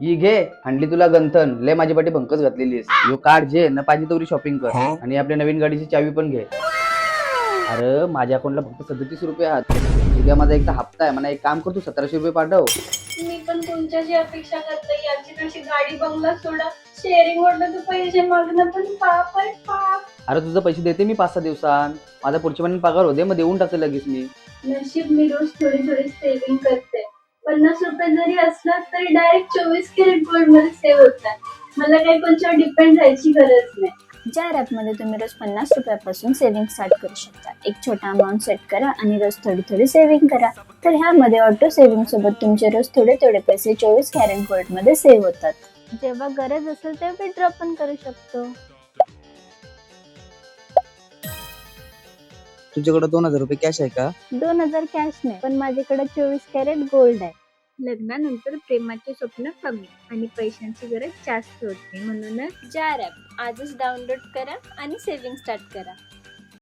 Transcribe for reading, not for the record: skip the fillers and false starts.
ही घे हांडली तुला गंथन लय माझी पाठी भंकच घातलेली आहे. यो कार्ड जे न पाहिजे तेवढी शॉपिंग कर आणि आपल्या नवीन गाडीची चावी पण घे. अरे माझ्या अकाउंटला फक्त 37 रुपये आहेत. उद्या माझा एकदा हप्ता आहे. मला एक काम कर, तू 1700 रुपये पाठव. मी पण तुमच्याची अपेक्षा करते. याची कशी गाडी बंगला सोडा, शेअरिंग वरनं तू पैसे मागणं पण पाप आहे पाप. अरे तुझं पैसे देते मी 5-6 दिवसांत. माझा पुढच्या महिन्यात पगार होते, मग देऊन टाकते लगेच मी. नशीब मी रोज थोडी थोडी सेव्हिंग करते. 50 रुपये जरी असला तरी डायरेक्ट 24 कॅरेट गोल्ड मध्ये सेव्ह होतात. मला काही कोणत्यावर डिपेंड राहायची गरज नाही. ज्या ॲपमध्ये तुम्ही रोज 50 रुपयापासून सेव्हिंग स्टार्ट करू शकता. एक छोटा अमाऊंट सेट करा आणि रोज थोडी थोडी सेव्हिंग करा. तर ह्यामध्ये ऑटो सेव्हिंग सोबत तुमचे रोज थोडे थोडे पैसे 24 कॅरेट गोल्ड मध्ये सेव्ह होतात. जेव्हा गरज असेल तेव्हा विड्रॉ पण करू शकतो. तुझ्याकडे 2000 रुपये कॅश आहे का? 2000 कॅश नाही, पण माझ्याकडे 24 कॅरेट गोल्ड आहे. लग्नानंतर प्रेमाचे स्वप्न कमी आणि पैशांची गरज जास्त होते. म्हणूनच जार ॲप आजच डाउनलोड करा आणि सेव्हिंग स्टार्ट करा.